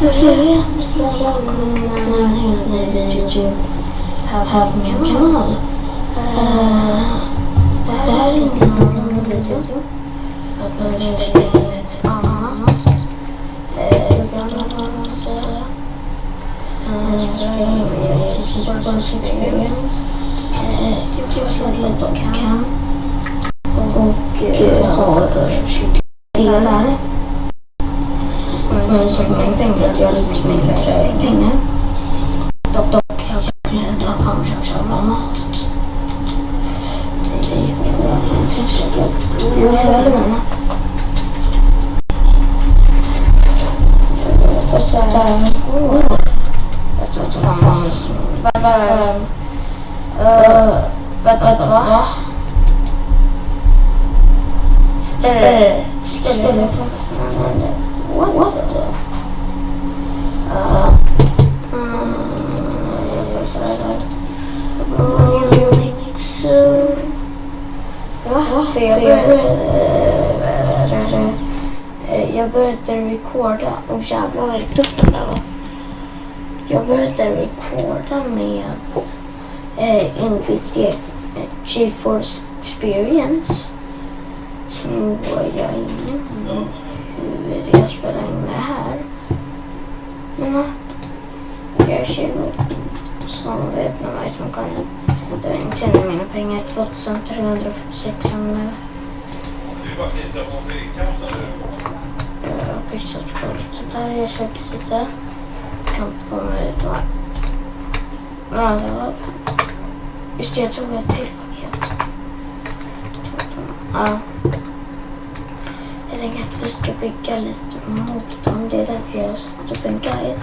en helt ny video här på min kanal. Det här är ingen annan video. Jag börjar spela ett annat program, kan man säga. Jag spelar med Experience. Jag kör lite cam och har 20 delar. Men så tänker att jag har lite mindre pengar. Dock jag glömde att han köra mat. Det är ju bra. Jag lugna. Så där. Jag tror att det fanns. Vänta, va? Ställer fortfarande. What the? Jag började recorda och jävlar vad tufft det där var. Jag började recorda med Nvidia GeForce Experience. Så nu var jag inne. Hur jag spelar in med det här. Men jag kör nog som vet med mig som kan. Det var inte tjäna mina pengar. 2346 som nu. Jag har pixat förut. Så där jag köpt lite. Kan på mig lite här. Ja, det var. Just det, jag tog ett till paket. Ja. Jag tänker att vi ska bygga lite motorn. Det är därför jag har satt upp en guide.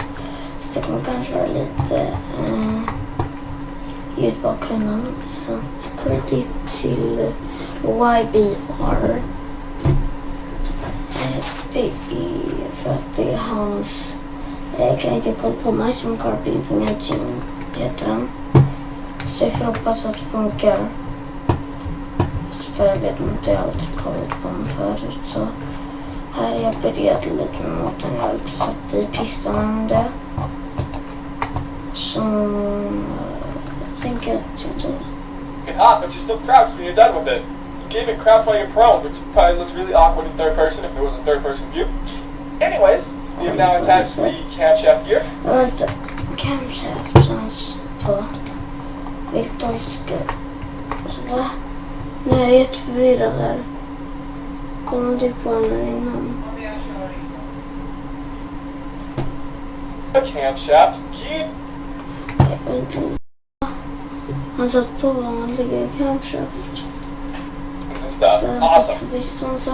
Så det kommer kanske vara lite ljudbakgrunden. Så att pretty till YBR. Det är för att det är hans grej. Jag kollar på mig som Car Building Engine heter den. Så jag får hoppas att det funkar. För jag vet inte, jag har alltid kollat på den förut. Så här är jag börjat lite med motorn. Jag har alltså satt i pistonen där. Så jag tänker att jag tror. You can hop, but you still crouch when you're done with it. You can't even crouch while you're prone, which probably looks really awkward in third person if there was a third person view. Anyways, we have now attached the camshaft gear. Vänta, camshaft på Viltolska. Va? Nej, jag är jätteförvirrad där. Kom du på den innan? The camshaft gear. Jag vet inte. Han satt på vanliga camshaft. And stuff. Awesome.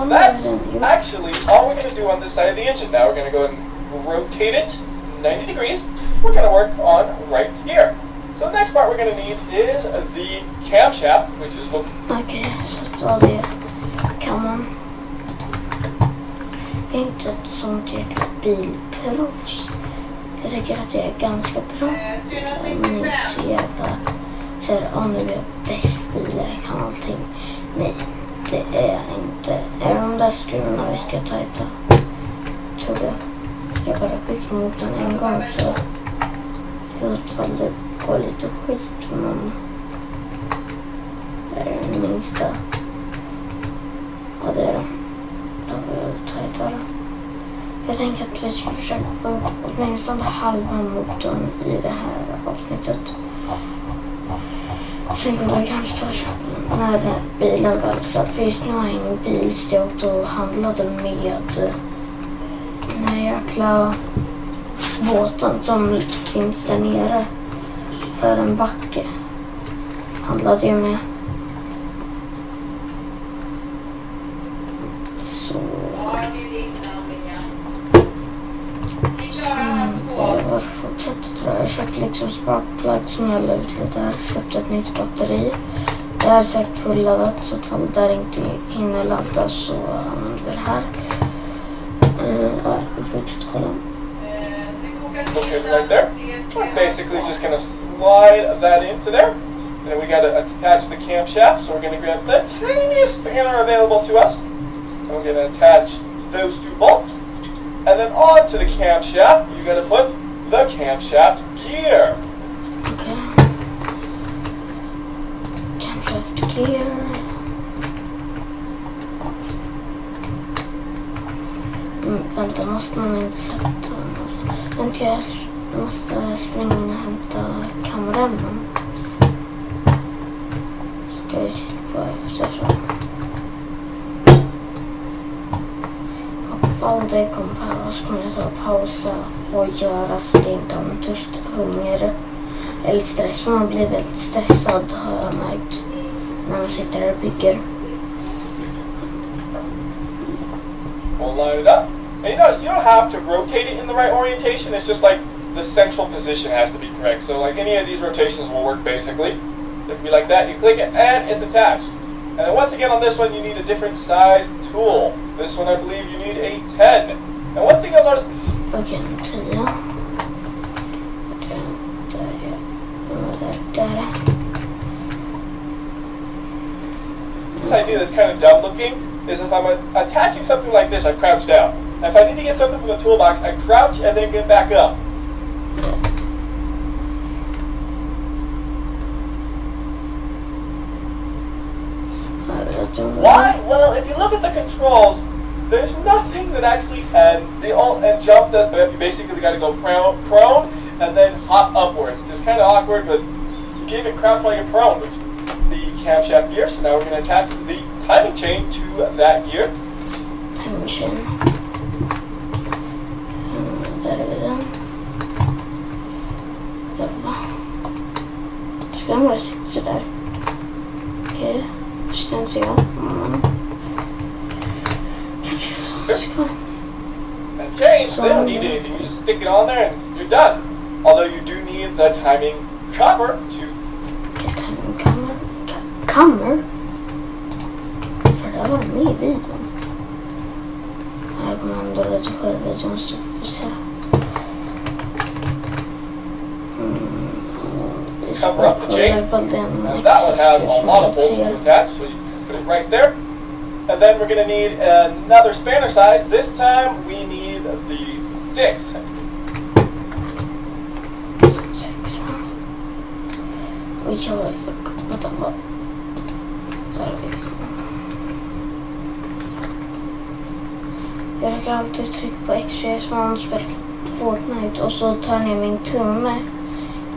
That's actually all we're going to do on this side of the engine now. We're going to go and rotate it 90 degrees. We're going to work on right here. So the next part we're going to need is the camshaft, which is hooked. Okej, så då det kan man. Jag är inte ett sånt jäkla bilproffs. Jag tycker att det är ganska bra. Men inte så jävla så här, nu är jag bäst bil, jag kan allting. Nej, det är jag inte. Är de där skruvarna vi ska tajta? Tror jag. Jag bara byggt motorn en gång så förlåt fall det går lite skit, men det är den minsta. Ja, det är det. Då får jag tajta det. Jag tänker att vi ska försöka få upp åtminstone halva motorn i det här avsnittet. Sen kommer jag kanske ta köpa när bilen väl klar. För just nu har jag ingen bil, så jag åkte och handlade med den här jäkla båten som finns där nere för en backe. Handlade jag med. Så jag fortsätter tror jag. Jag köpte liksom sparkplug som jag la ut lite här. Köpte ett nytt batteri. Det är säkert fulladdat så att fall där inte hinner ladda så använder vi det här. Ja, vi fortsätter kolla. Okay, right there. We're basically just going to slide that into there. And then we got to attach the camshaft. So we're going to grab the tiniest thing that are available to us. And we're going to attach those two bolts. And then onto the camshaft, you gotta put the camshaft gear. Okay. Camshaft gear. Vänta, måste man inte sätta något? Vänta, jag måste springa in och hämta kameran. Ska vi se på efter. Om det kommer paus kommer jag ta pausa och göra så det inte har någon törst, hunger eller stress. För man blir väldigt stressad har jag märkt när man sitter där och bygger. We'll line it up. And you notice you don't have to rotate it in the right orientation. It's just like the central position has to be correct. So like any of these rotations will work basically. It can be like that. You click it and it's attached. And then once again on this one you need a different size tool. This one I believe you need a 10. And one thing I'll notice... Okej, 10. Där. This idea that's kind of dumb looking is if I'm attaching something like this, I crouch down. And if I need to get something from the toolbox, I crouch and then get back up. Why? Well, if you look at the controls, there's nothing that actually, and the alt and jump does, you basically got to go prone and then hop upwards. It's just kind of awkward, but you can't even crouch while you're prone, which is the camshaft gear. So now we're going to attach the timing chain to that gear. Timing chain. Där är vi den. Där va. Ska den bara sitta sådär? Okej. Förstår inte jag. And chains, so they don't need anything. You just stick it on there and you're done. Although you do need the timing cover to... Timing cover? Cover? För det var med i videon. Jag kommer ändå lite själv videon så får vi se. Cover up the chain. And that one has a lot of bolts to attach, so you put it right there. And then we're going to need another spanner size. This time we need the 6. 6. Och vänta, vad? Där är vi. Jag räcker alltid tryck på X-ray som man spelar Fortnite och så tar ner min tumme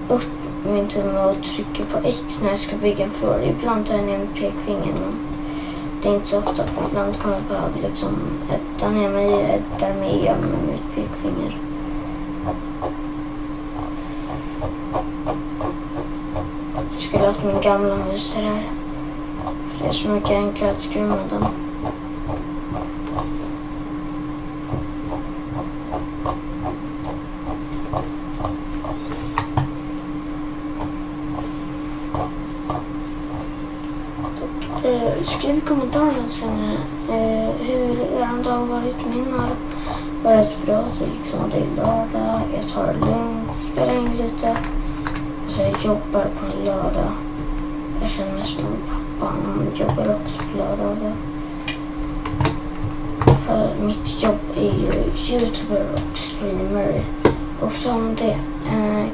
upp min tumme och trycker på X när jag ska bygga en floor. Ibland tar jag ner med pekfingern, men det är inte så ofta, för ibland kommer jag behöva liksom äta ner mig och äta mig igen med mitt pekfinger. Jag skulle haft min gamla mus här. För det är så mycket enklare att skruva med den. Skriv i kommentarerna sen hur er dag har varit. Min har varit bra. Liksom det är lördag. Jag tar det lugnt. Spelar in lite. Så jag jobbar på en lördag. Jag känner mig som min pappa. Han jobbar också på lördagar. För mitt jobb är ju YouTuber och streamer. Ofta om det.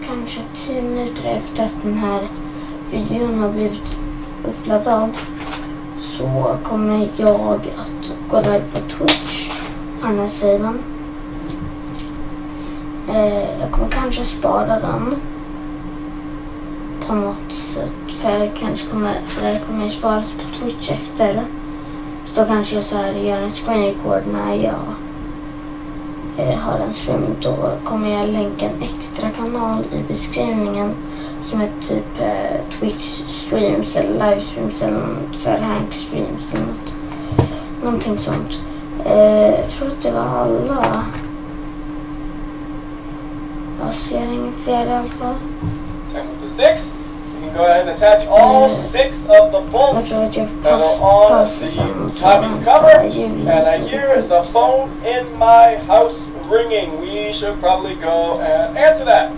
Kanske 10 minuter efter att den här videon har blivit uppladdad. Så kommer jag att gå live på Twitch. Annars säger man. Jag kommer kanske spara den. På något sätt. För jag kanske kommer sparas på Twitch efter. Så då kanske jag så här gör en screen record när jag har en stream. Då kommer jag länka en extra kanal i beskrivningen. Som är typ Twitch streams eller livestreams eller så här Hank streams eller något. Någonting sånt. Jag tror att det var alla. Jag ser inga fler i alla fall. And with the 6, you can go ahead and attach all 6 of the bolts that are on the timing cover. And I hear the phone in my house ringing. We should probably go and answer that.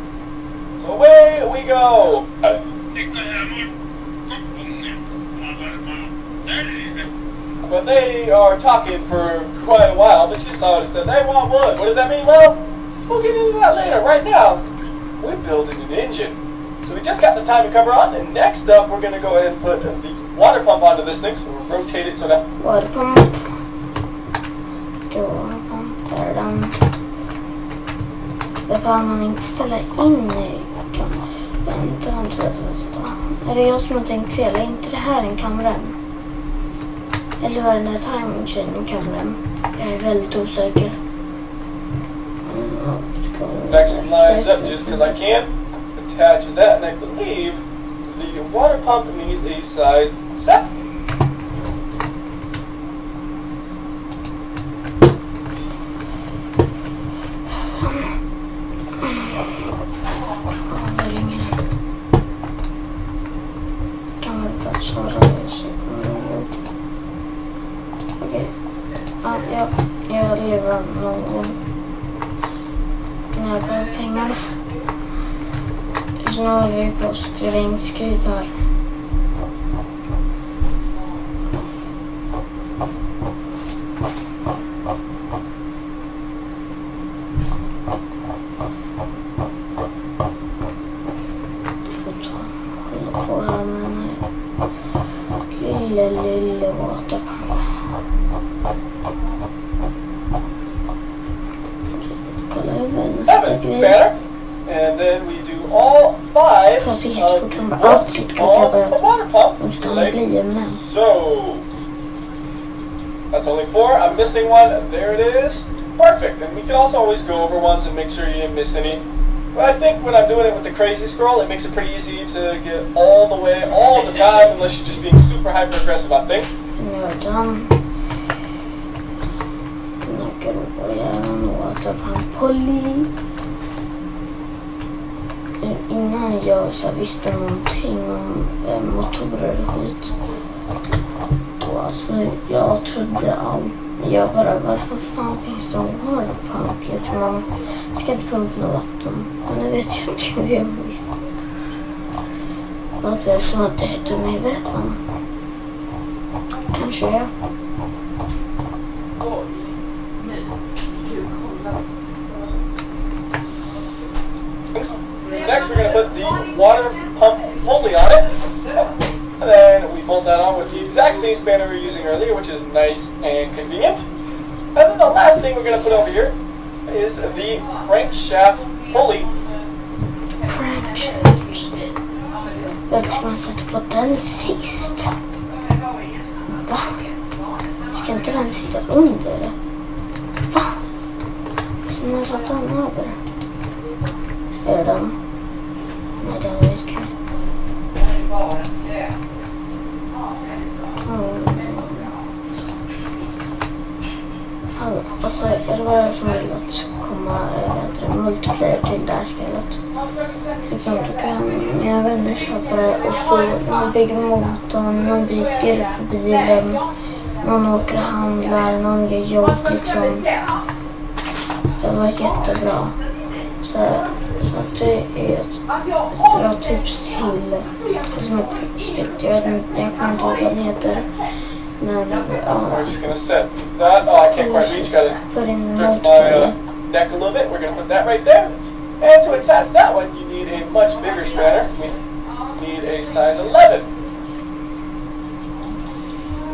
So away we go. but they are talking for quite a while. But you saw it and said they want wood. What does that mean? Well, we'll get into that later. Right now, we're building an engine. So we just got the timing cover on, and next up we're going to go ahead and put the water pump onto this thing. So we'll rotate it so that... Water pump. Det var water pump. Där är den. Det får man inte ställa in i kameran. Vänta. Är det jag som har tänkt fel? Är inte det här en kamera? Eller var det den här timing chain kameran? Jag är väldigt osäker. It actually lines up just because I can't attach that, and I believe the water pump needs a size 7. Jag lever någon gång när jag behöver pengar. Så nu håller vi på att skriva in skruv här. Hålla på här med den här lilla waterpump. Spanner, and then we do all 5 of the bolts on the water pump. Like so. That's only 4. I'm missing one. There it is. Perfect. And we can also always go over ones and make sure you didn't miss any. But I think when I'm doing it with the crazy scroll, it makes it pretty easy to get all the way, all the time, unless you're just being super hyper aggressive about things. You're done. Polly. Innan jag så visste någonting om motorer och skit. Då alltså jag trodde allt. Jag bara, varför fan finns det en waterpump? Jag tror man ska inte pumpa något vatten. Men det vet jag inte hur jag visste. Låter det som att det är dum i huvudet, men kanske jag. Next, we're going to put the water pump pulley on it. And then we bolt that on with the exact same spanner we were using earlier, which is nice and convenient. And then the last thing we're going to put over here is the crankshaft pulley. Crankshaft. Jag ska man sätta på den sist. Va? Ska inte den sitta under det? Va? Så när jag satt den över? Är den? Nej, den är väldigt kul. Alltså, är det bara som vill att komma multiplayer till det här spelet. Liksom, då kan mina vänner köpa det och så man bygger motorn, någon bygger på bilen, någon åker och handlar, någon gör jobb liksom. Det har varit jättebra. Så att det är ett bra tips till som jag kommer inte ihåg vad den heter. Men we're just going to set that. Oh, I can't quite reach. Got to drift my neck a little bit. We're going to put that right there. And to attach that one, you need a much bigger spanner. We need a size 11.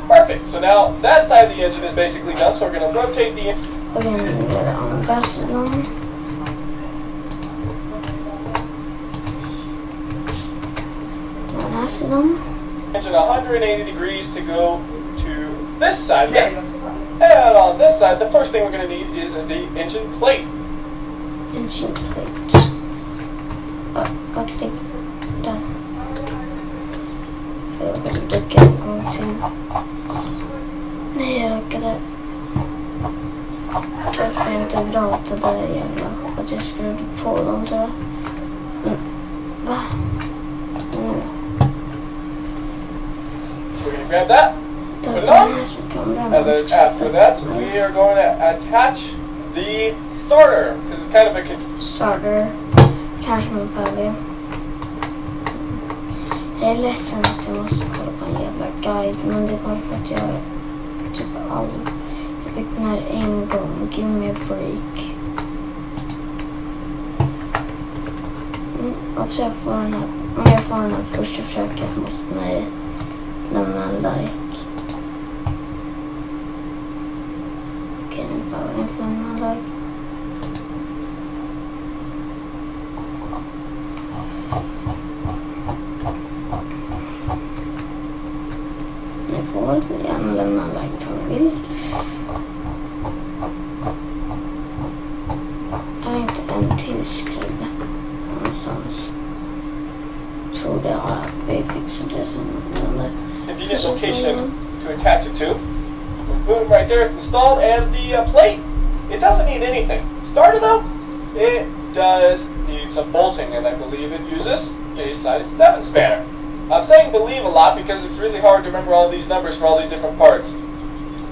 Perfect. So now that side of the engine is basically done. So we're going to rotate the engine. Engine 180 degrees to go to this side of it. And on this side, the first thing we're going to need is the engine plate. Engine plate. Vart ligger den? För jag vill ducka en gång till. Nej, jag råkade. Kanske inte bra det där jävla. Att jag skulle på dem tror jag. Va? Nu. We're going to grab that, put it on, and then after that, we are going to attach the starter, because it's kind of a... Starter, kanske man behöver. Jag är ledsen att jag måste kolla på en jävla guide, men det är bara för att jag typ all. Jag fick den här en gång. Give me a break. Och så jag får den här, om jag får den här första försöket måste ni lämna en like. Okej, nu behöver inte lämna en like. Ni får gärna lämna en like om ni vill. Jag har inte en till skriva någonstans. Jag tror det har vi fixat det sen. Convenient location to attach it to. Boom, right there, it's installed. And the plate, it doesn't need anything. Starter though, it does need some bolting, and I believe it uses a size 7 spanner. I'm saying believe a lot because it's really hard to remember all these numbers for all these different parts.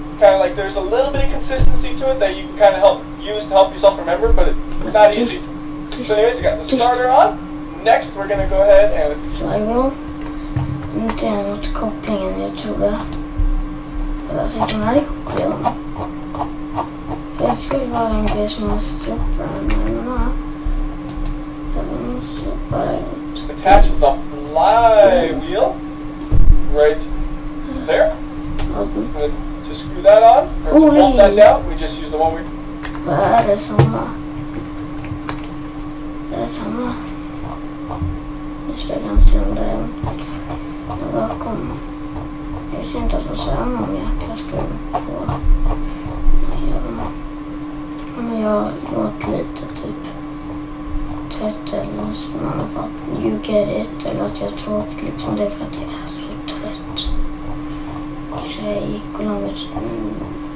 It's kind of like there's a little bit of consistency to it that you can kind of use to help yourself remember, but it's not easy. So anyways, you got the starter on. Next, we're going to go ahead and... Flywheel. Inte något kopplingen, jag tror det. Alltså jag kan aldrig koppla dem. För det skulle vara en grej som man släpper den här. Eller måste bara ut. Attach the flywheel right there. And to screw that on, or to bolt that down, we just use the one we... Vad är det samma? Det är samma. Vi ska ganska om det. Jag bakom. Jag visste inte att det var samma om jag skulle få. Nej, men jag låter lite typ trött eller som man har fått you get it, eller att jag är tråkigt liksom. Det är för att jag är så trött. Så jag gick och la mig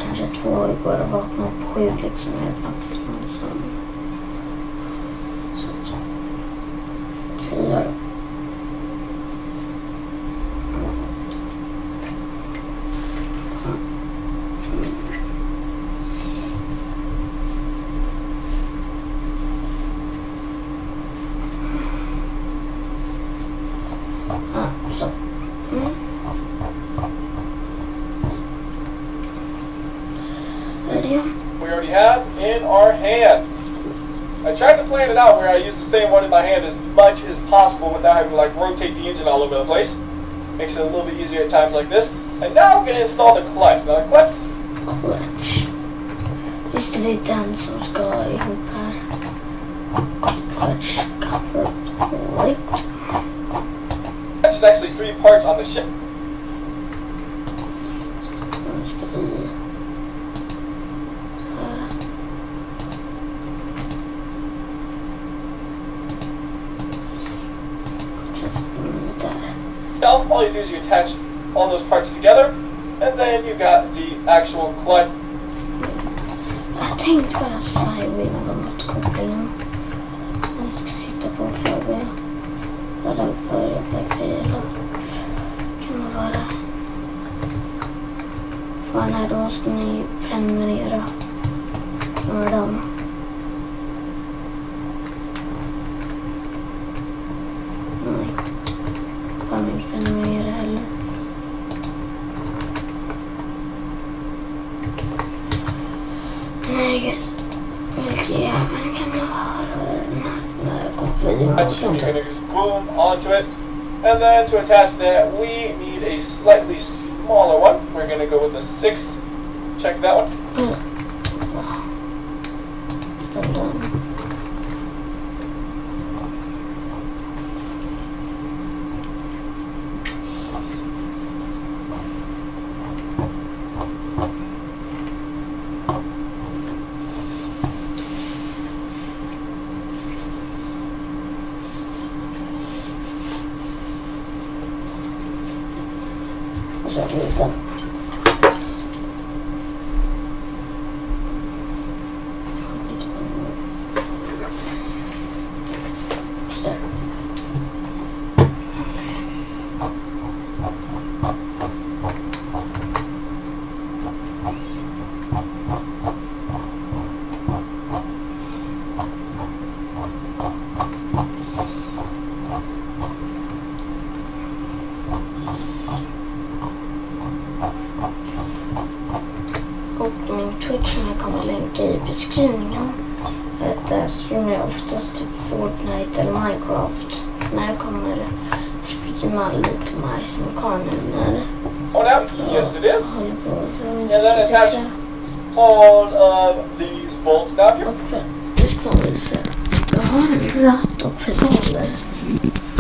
kanske 2 igår och vaknade på 7 liksom. Jag är knappt någon som. Så att 4. We already have in our hand. I tried to plan it out where I use the same one in my hand as much as possible without having to like rotate the engine all over the place. Makes it a little bit easier at times like this. And now we're going to install the clutch. Now the clutch. Just det är den som ska ihop här. Clutch cover plate. Clutch is actually 3 parts on the ship. All you do is you attach all those parts together, and then you got the actual clutch. Jag tänkte bara att flywheelen var något kopplingen. Jag ska sitta på flywheel. Bara för jag grejer då. Kan det vara. För den här då måste ni prenumerera. Några dem. Nej. Fan, jag prenumerera heller. Nej, vilken jäveln kan det vara? Den här kopplingen. You're going to just boom onto it. And then to attach that, we need a slightly smaller one. We're going to go with a 6. Check that one. Lite. beskrivningen. Där streamar jag oftast typ Fortnite eller Minecraft. När jag kommer streama lite Mice med Carmen. Oh, now, yes it is. And then attach all of these bolts. Now if you... Jag har en ratt och pedaler.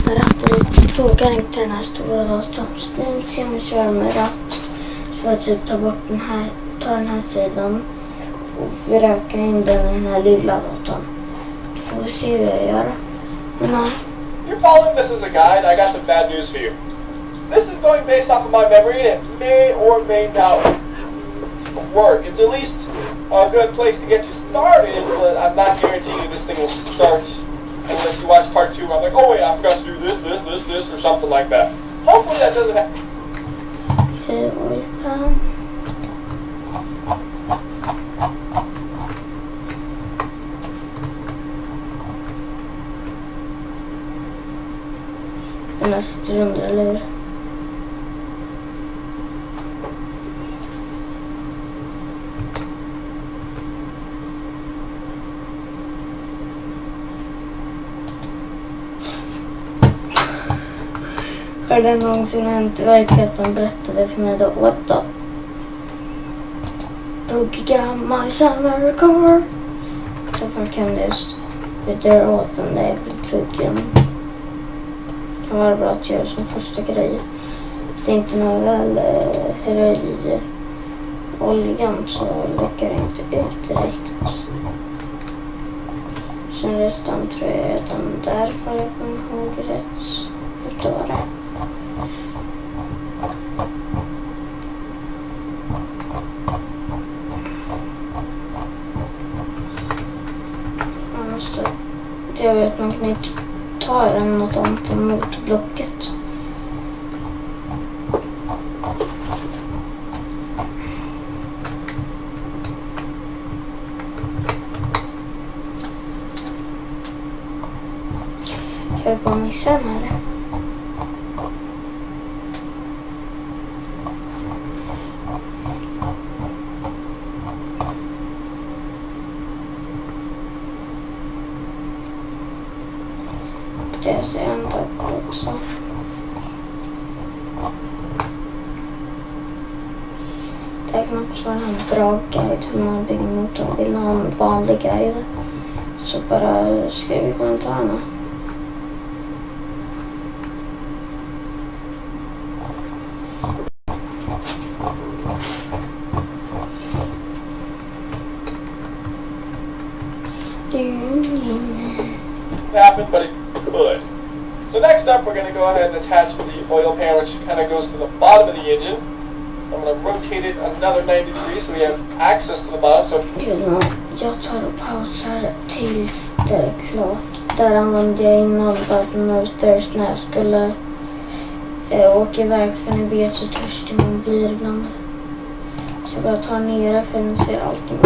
Ratten funkar inte den här stora datorn. Så nu ser jag mig köra med ratt. För att typ ta bort den här, ta den här sidan och vröka in den i den här lilla datorn. Får vi se hur jag gör. Men you're following this as a guide, I got some bad news for you. This is going based off of my memory and it may or may not work. It's at least a good place to get you started, but I'm not guaranteeing you this thing will start unless you watch part 2 where I'm like, oh wait, I forgot to do this, or something like that. Hopefully that doesn't happen. okay, den här sitter under, eller hur? Har det någonsin hänt i verkligheten? Berättade för mig då. What the? Boogie my summer car. Därför kan det just byta åt den där pluggen. Kan vara bra att göra som första grej. Så inte när väl häller i oljan så läcker det inte ut direkt. Sen resten tror jag är den där, för jag kommer ihåg rätt. Ute var det. Jag vet, man kan inte ta den något annat än motorblocket. Jag höll på att missa den här. Det ser jag inte också. Det kan också vara en bra guide hur man bygger motorn. Vill ha en vanlig guide så bara skriv i kommentarerna. Happen, but it could. So next up, we're going to go ahead and attach the oil pan, which kind of goes to the bottom of the engine. I'm going to rotate it another 90 degrees so we have access to the bottom. So jag tar och pausar tills det är klart. Där använde jag innan bara för minuter när jag skulle åka iväg, för ni vet så törstig man blir ibland. Så jag bara tar ner det för ni ser allting.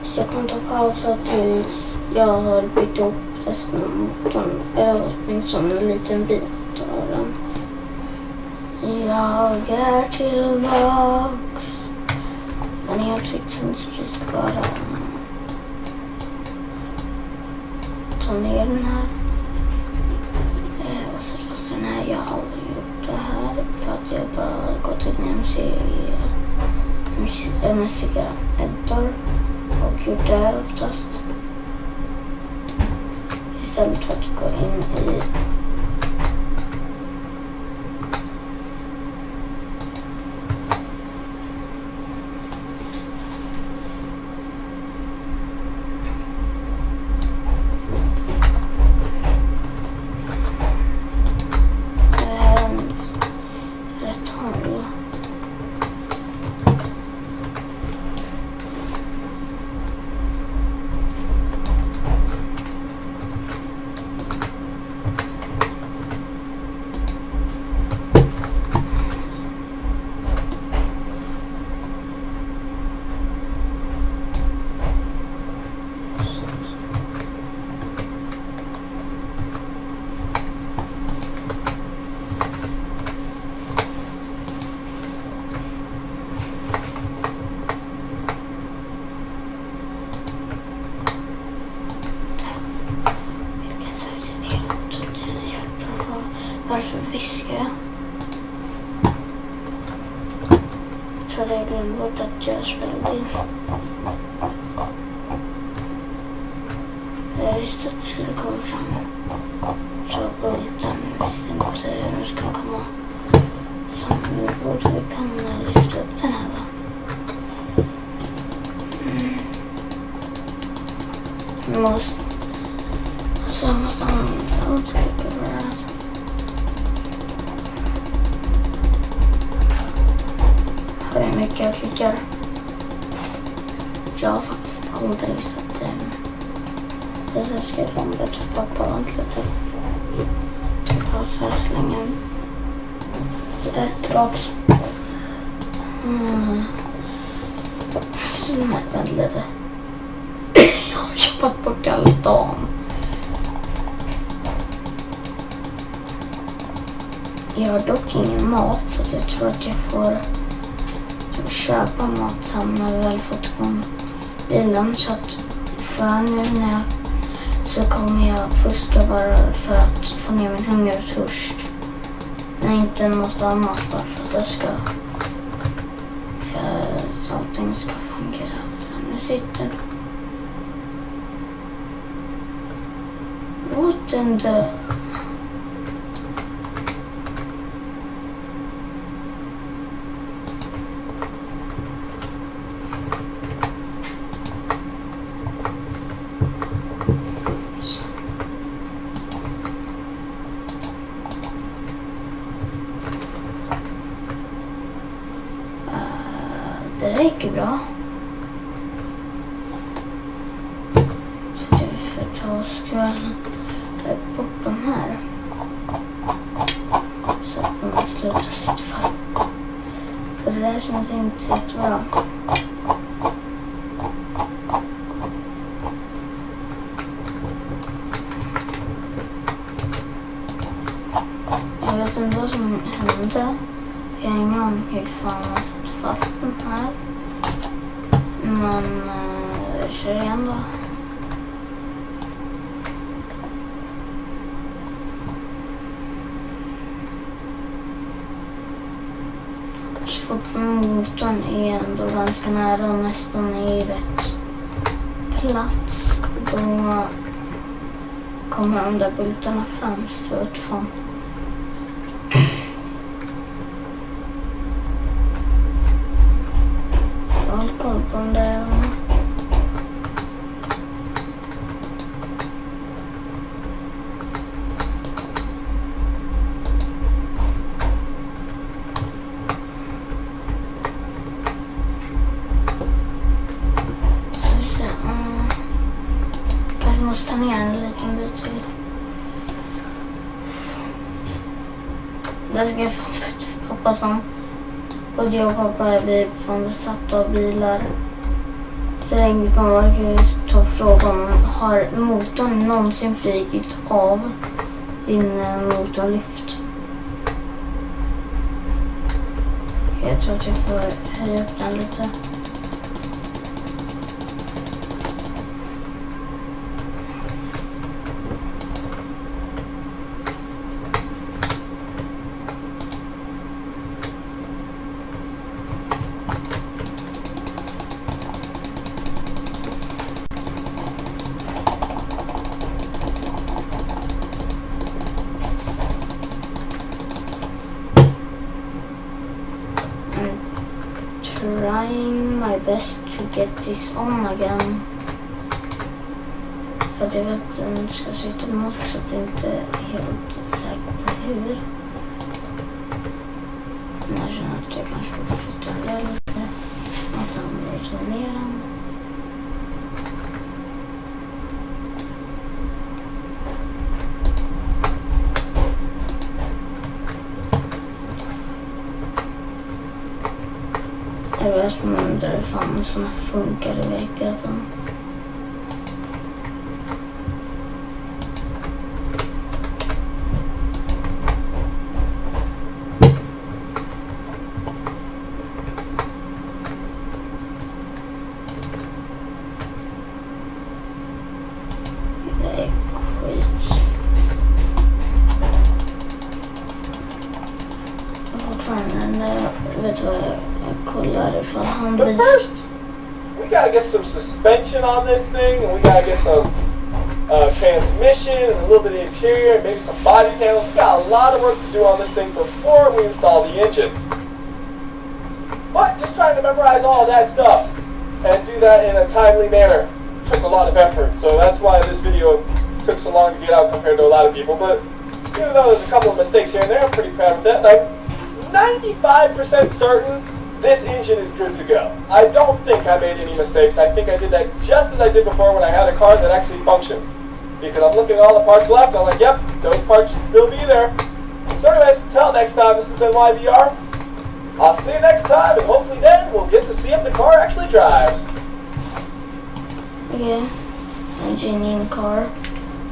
Så jag kommer ta pausa tills jag har byggt upp resten av motorn, eller åtminstone en liten bit av den. Jag är tillbaks. Den är helt fixad, så vi ska bara ta ner den här. Och sätta fast den här. Jag har aldrig gjort det här för att jag bara gått in i MCG editor och gjort det här oftast. Istället för att gå in i rätt håll. Varför viskar jag? Jag tror jag glömde bort att jag spelade in. Jag visste att det skulle komma fram. Så bulten, jag visste inte hur det skulle komma fram. Nu borde vi kunna lyfta upp den här, va? Jag måste uttrycka det här. Hur mycket jag klickar. Jag har faktiskt aldrig sett det. Jag ska få en bättre för pappa. Vänta lite. Paus här så länge. Ställ tillbaks. Så vänta lite. Jag har jobbat bort all dagen. Jag har dock ingen mat så jag tror att jag får köpa mat sen när vi väl fått igång bilen. Så att för nu när jag så kommer jag fuska bara för att få ner min hunger och törst. Men inte något annat, bara för att jag ska, för att allting ska fungera. Så nu sitter what in the det räcker bra. Så du får ta och ta bort de här. Så att de slutar sitta fast. För det där känns inte så bra. Jag vet inte vad som hände. Jag har ingen aning hur fan man satt fast den här. Men jag kör igen då. Så fort motorn är ändå ganska nära och nästan i rätt plats. Då kommer de där bultarna fram så utifrån. Håll koll på den där. Kanske måste ta ner en liten bit till. Där ska jag få pappa som både jag och pappa är från besatta av bilar. Så länge kommer jag ta frågan, har motorn någonsin flygit av din motorlyft? Jag tror att jag får höja upp den lite. Trying my best to get this on again. För att jag vet att den ska sitta emot så att det inte är helt säkert på hur. Men jag känner att jag kanske får flytta det lite. Och sen ta ner den. Jag vet som undrar ifall sådana funkar i verkligheten. Det är skit. vet du vad jag kollar ifall han But blir... first, we gotta get some suspension on this thing, and we gotta get some transmission and a little bit of interior, and maybe some body panels. We got a lot of work to do on this thing before we install the engine. But just trying to memorize all of that stuff and do that in a timely manner took a lot of effort. So that's why this video took so long to get out compared to a lot of people. But even though there's a couple of mistakes here and there, I'm pretty proud of that. And I'm 95% certain this engine is good to go. I don't think I made any mistakes. I think I did that just as I did before when I had a car that actually functioned. Because I'm looking at all the parts left, and I'm like, yep, those parts should still be there. So anyways, until next time, this has been YBR. I'll see you next time, and hopefully then we'll get to see if the car actually drives. Okay, engine in car.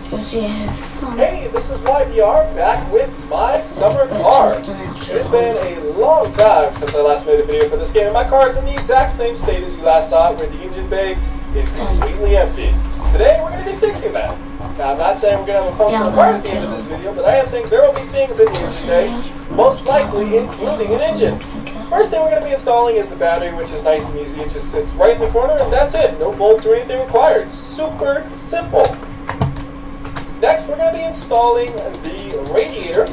Ska se hur fan... Hey, this is YBR back with my summer car. It has been a long time since I last made a video for this game, and my car is in the exact same state as you last saw it, where the engine bay is completely empty. Today, we're going to be fixing that. Now, I'm not saying we're going to have a functional car at the end of this video, but I am saying there will be things in the engine bay, most likely including an engine. First thing we're going to be installing is the battery, which is nice and easy. It just sits right in the corner, and that's it. No bolts or anything required. Super simple. Next, we're going to be installing the radiator.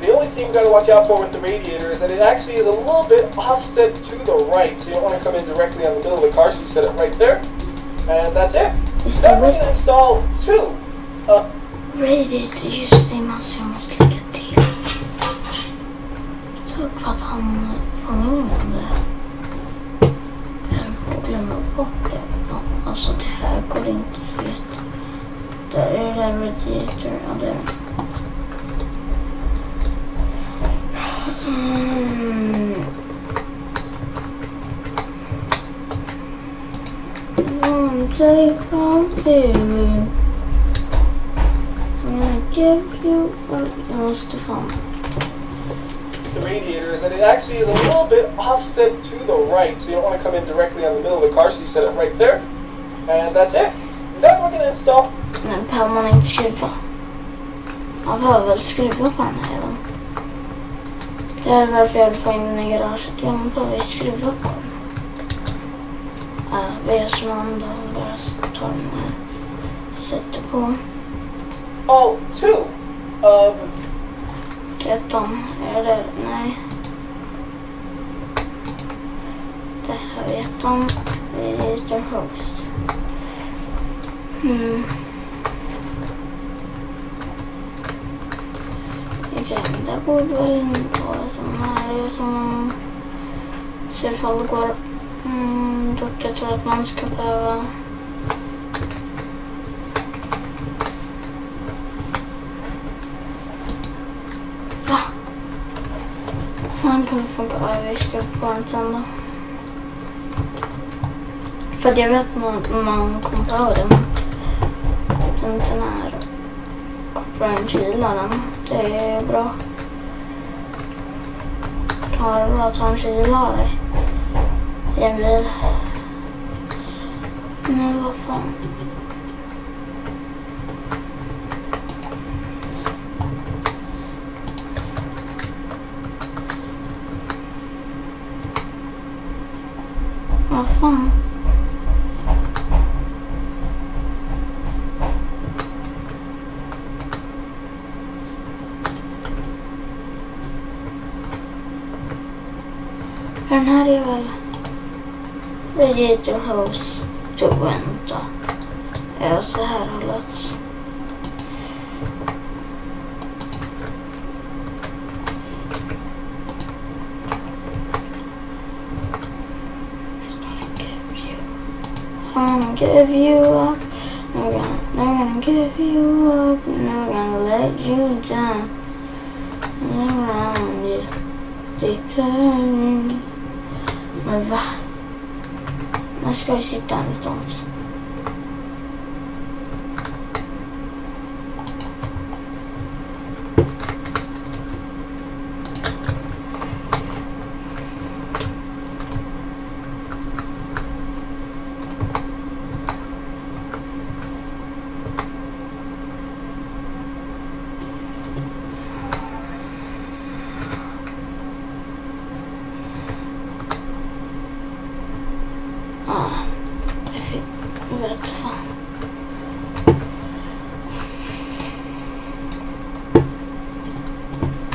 The only thing you've got to watch out for with the radiator is that it actually is a little bit offset to the right. So you don't want to come in directly on the middle of the car, so you set it right there. And that's it. Then we're going to install two. Radiator, just det massor jag måste lägga till. Tack för att han fångade in det. Jag får glömma bort det. Ja, alltså det här går inte så jätte. Där är det radiator, ja där. Take one feeling. I'm gonna give you what most of fun. The radiator is that it actually is a little bit offset to the right, so you don't want to come in directly on the middle of the car, so you set it right there. And that's it. Then we're going to install. Men behöver man inte skruva? Man behöver väl skruva på den här även. Det är varför jag vill få in den i garaget. Ja, man behöver skruva på den. Vet man då bara tar den här. Sätter på. All two of... 13. Är det? Nej. Där har vi 13. Radiator hose. Det borde väl inte vara sån här som ser ifall det går. Dock jag tror att man ska behöva. Va? Fan kan det funka? Vi ska på den sen då. För att jag vet att man kommer ta det. Men den här kopplar en kylaren. Det är bra. Kan vara bra att ha en kylare i en bil. Men vad fan. Vad fan. För den här är väl radiator hose to vänta. Ja, så här hållet. I'm gonna give you up. Never gonna give you up. Never gonna let you down. Around you, deep down. Men va? När ska jag sitta här någonstans?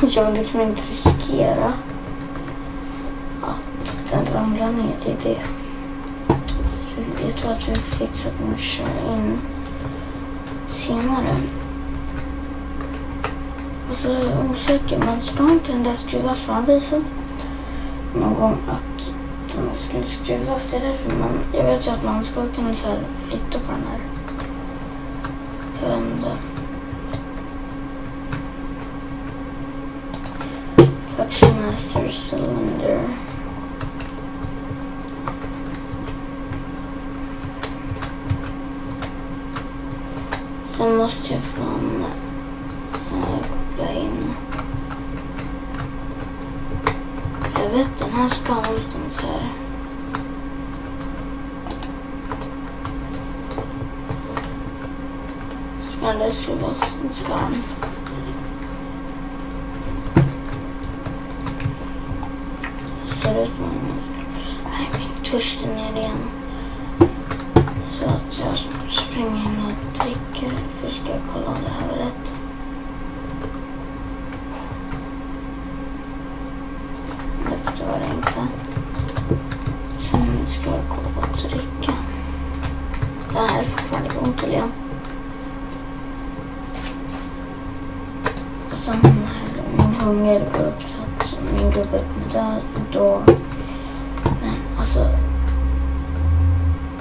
Så jag liksom inte riskera att den ramlar ner i det. Så jag tror att vi fixar att köra in senare. Och så är jag osäker, men ska inte den där skruvas fram visat någon gång att den skulle skruvas? Det är därför jag vet ju att man ska kunna så här flytta på den här. Jag vet inte. Master cylinder. Sen måste jag koppla in. Jag vet, den här ska någonstans här. Ska det skruvas? Ska den? Ser ut som nej, min törst är ner igen. Så att jag springer in och dricker. Först ska jag kolla om det här var rätt. Det var det inte. Sen ska jag gå och dricka. Den här är fortfarande igång till igen. Och sen när min hunger går upp så att min gubbe kommer dö, då... Nej, alltså...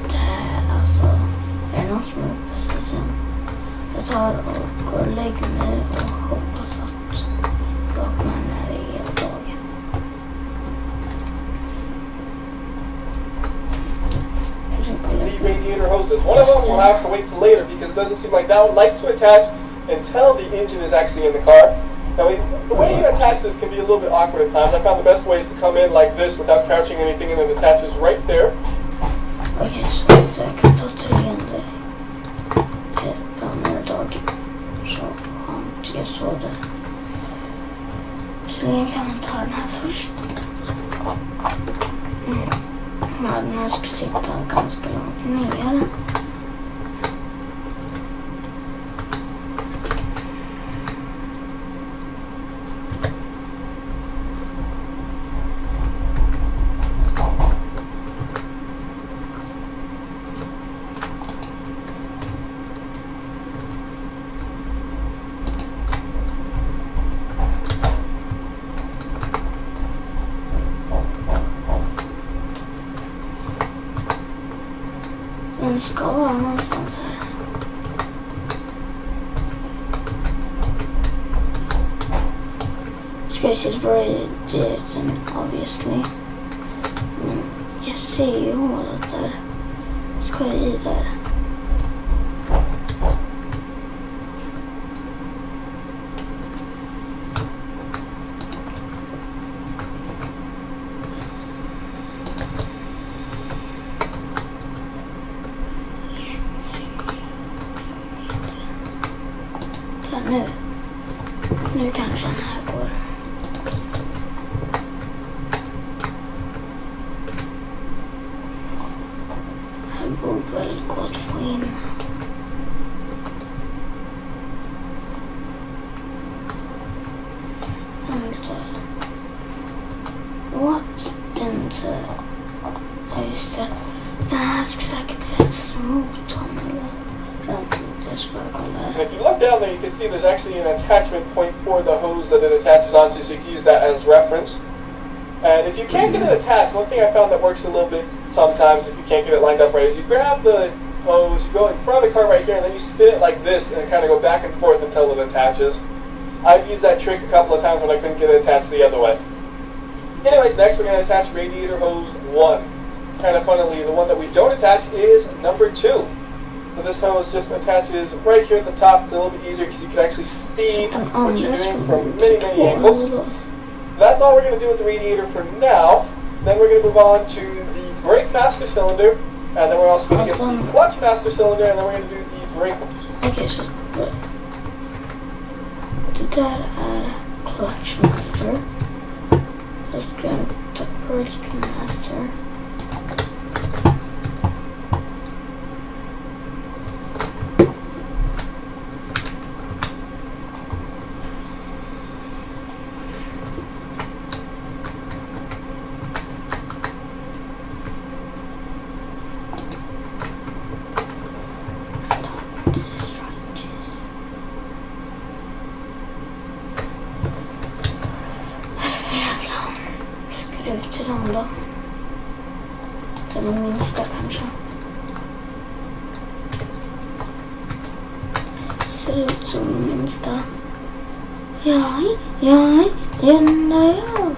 Det här, alltså... Är det någon som är uppe så sen? Jag tar och går och lägger mig och hoppas att vaknar när det är hela dagen. The radiator hoses. One of them will have to wait till later because it doesn't seem like that one likes to attach until the engine is actually in the car. Now, the way you attach this can be a little bit awkward at times. I found the best way is to come in like this without crouching anything, and it attaches right there. Okej, så att jag kan ta 3 direkt. Bra några dagar. Så skönt, jag såg det. Så jag kan ta den här först. Ja, den här ska sitta ganska långt ner. Den ska vara någonstans här. Ska jag se på radiatorn, obviously. Men jag ser ju hålet där. Ska jag i där? Nu kanske den här går. Här borde väl gå att få in. Vänta. What? Inte. Ja, just det. Den här ska säkert fästas mot honom. Vänta. And if you look down there, you can see there's actually an attachment point for the hose that it attaches onto, so you can use that as reference. And if you can't get it attached, one thing I found that works a little bit sometimes if you can't get it lined up right is you grab the hose, you go in front of the car right here, and then you spin it like this and kind of go back and forth until it attaches. I've used that trick a couple of times when I couldn't get it attached the other way. Anyways, next we're going to attach radiator hose 1. Kind of funnily, the one that we don't attach is number 2. So this hose just attaches right here at the top. It's a little bit easier because you can actually see what you're doing from many, many angles. That's all we're going to do with the radiator for now. Then we're going to move on to the brake master cylinder. And then we're also going to get the clutch master cylinder. And then we're going to do the brake. Okay, så det där är clutch master. Så ska jag ta brake master. den då? Den minsta kanske. Ser ut som den minsta. Ja, ända jag.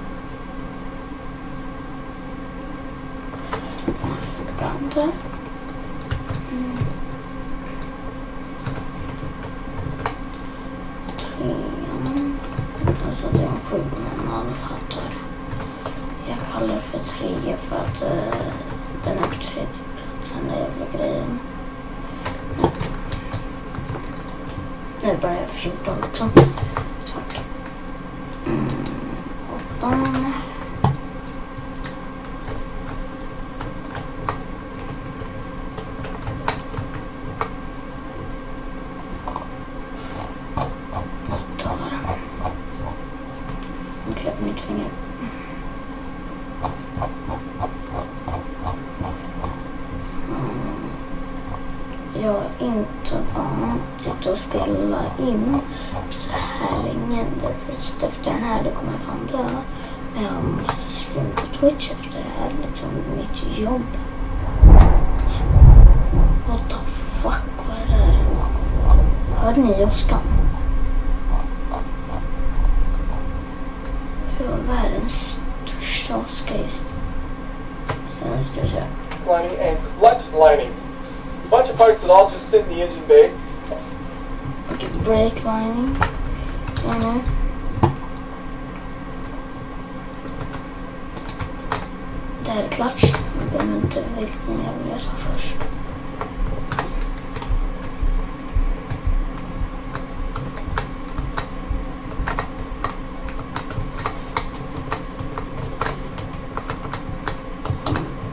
Kanter. Trean. Alltså det är en 7, men alla fattar. Jag kallar det för 3 för att den är på 3:e plats, den där jävla grejen. Nej. Nu börjar jag 14 också. 8. Släpp mitt finger. Jag är inte van att sitta och spela in så här länge. Därför efter den här det kommer jag fan dö. Men jag måste streama på Twitch efter det här. Liksom mitt jobb. What the fuck var det där? Hörde ni åskan? Det var världens största åska just. Sen ska jag säga. Lining and clutch lining. A bunch of parts that all just sit in the engine bay. Okay, brake lining. Det här är clutch. Jag vet inte vilken jag vill ta först.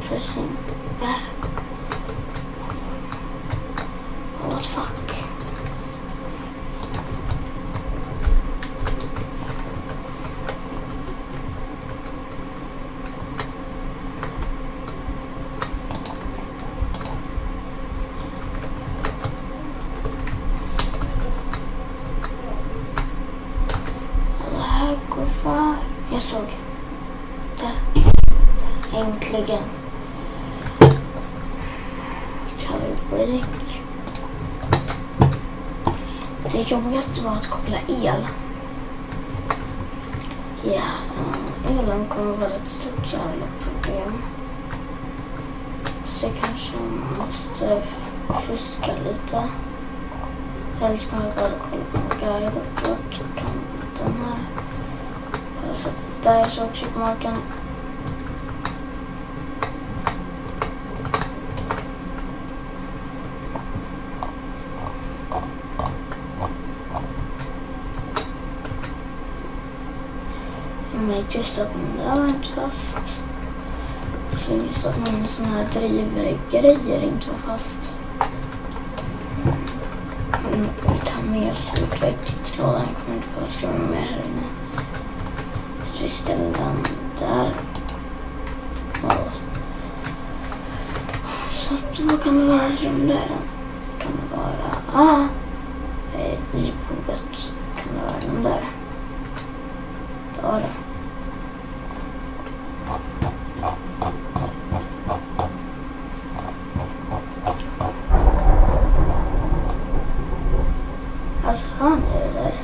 Pressing back. What fuck? Det här går för... Jag såg. Där. Äntligen. Break. Det jobbigaste var att koppla el. Ja, elen kommer vara ett stort jävla problem. Så jag kanske måste fuska lite. Eller ska jag bara kolla på en guide uppåt. Kan den här. Jag sätter där jag såg chipmarken. Just att den där var inte fast. Så just att min sån här drivgrejer inte var fast. Vi tar med oss utvecklingslådan. Jag kommer inte få skriva med här inne. Så vi ställer den där. Så att, vad kan det vara rum där? Kan det vara... i provet kan det vara den där. Det var det. Alltså hör ni det där?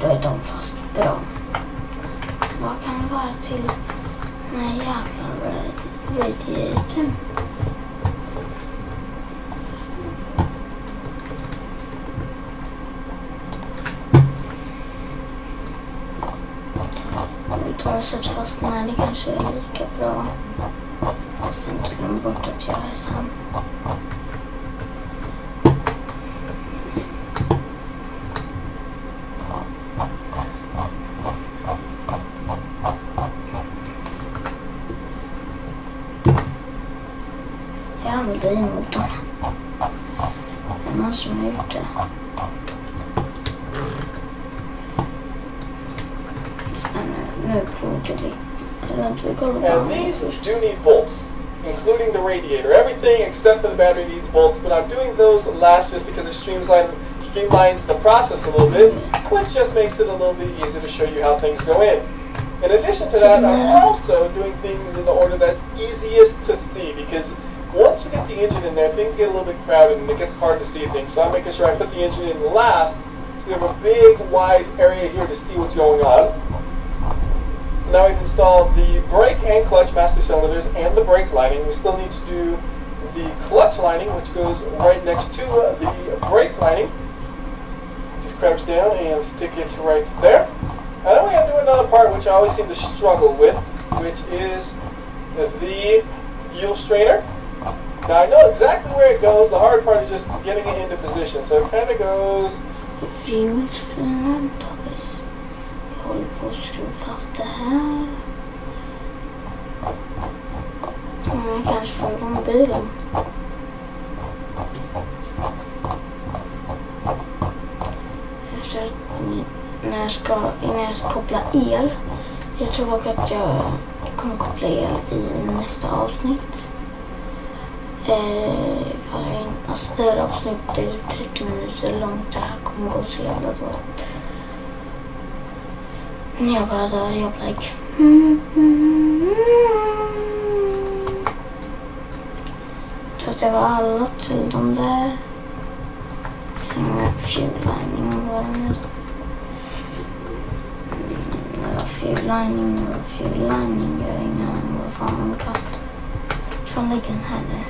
Då är de fast bra. Vad kan det vara till den här jävla radiatorn? Vi tar och sätter fast den här, det kanske är lika bra. Fast jag inte glömmer bort att göra det sen. drivmotorn. Det är någon som har gjort det. Nu borde vi... And these do need bolts, including the radiator. Everything except for the battery needs bolts, but I'm doing those last just because it streamlines the process a little bit, which just makes it a little bit easier to show you how things go in. In addition to that, I'm also doing things in the order that's easiest to see, because once you get the engine in there, things get a little bit crowded and it gets hard to see things. So I'm making sure I put the engine in last, so we have a big, wide area here to see what's going on. So now we've installed the brake and clutch master cylinders and the brake lining. We still need to do the clutch lining, which goes right next to the brake lining. Just crouch down and stick it right there. And then we have to do another part which I always seem to struggle with, which is the fuel strainer. Now I know exactly where it goes. The hard part is just getting it into position. So it kind of goes... Fuel strainer, Thomas. Jag håller på att skruva fast det här. Jag kanske får igång bilen. Efter innan jag ska koppla el. Jag tror också att jag kommer koppla el i nästa avsnitt. Alltså det här avsnittet är 30 minuter långt. Det här kommer gå så jävla dåligt. Jag bara där, jag bara like... Jag tror att jag var alla till de där. Sen fuel lining var det nu. Fuel lining, jag har ingen aning vad fan man kallar det. Jag tror lägger den här där.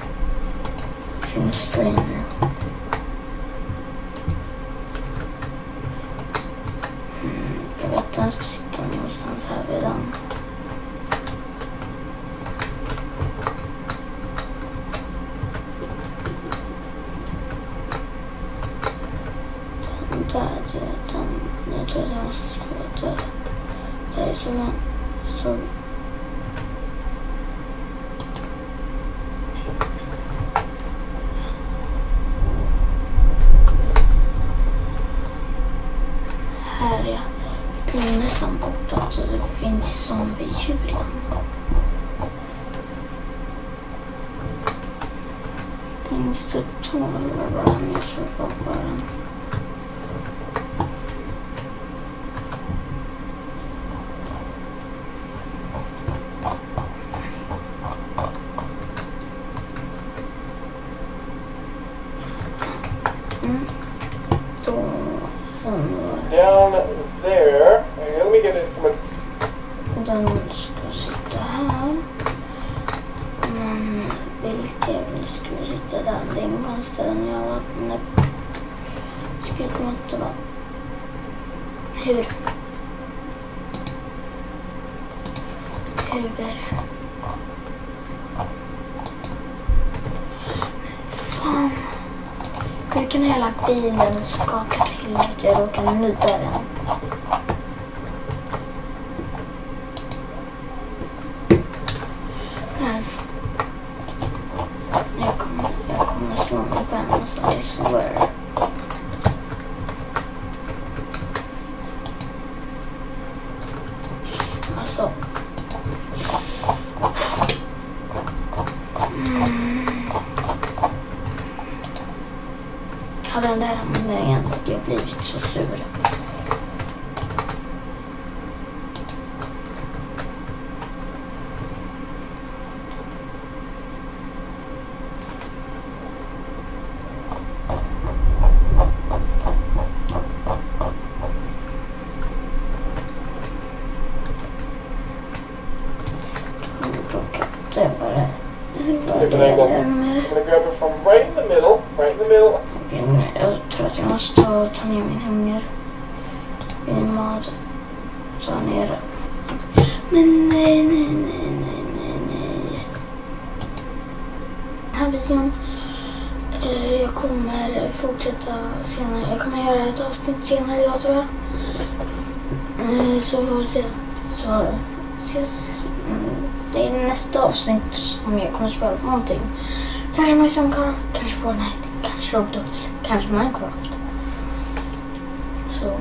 Fuel strainer. Jag vet att den ska sitta någonstans här vid den. Den där, jag tror att jag måste slå där. Det är så här är jag nästan bort att det finns som vid hjulen. Finns det tårar bara, jag tror bara den. Down there. Let me get it from a... Den ska sitta här. Men vilken skulle sitta där? Det är en konstig den jag var... Nej. Skulle komma inte vara. Hur? Fan. Hur kan hela bilen skaka till att jag råkar nudda den? Nej. Jag kommer slå mig själv nästan, I swear. Alltså. Hade den där användningen att jag blivit så sur. I'm gonna grab it from right in the middle. Jag tror att jag måste ta ner min hunger. Min mat. Ta ner. Nej. Här videon. Jag kommer fortsätta senare. Jag kommer göra ett avsnitt senare idag tror jag. Så får vi se. Så ses. Det är nästa avsnitt om jag kommer spela på någonting. Kanske Mason, kanske Fortnite, kanske Roblox, kanske Minecraft. Så,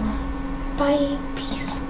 bye, peace.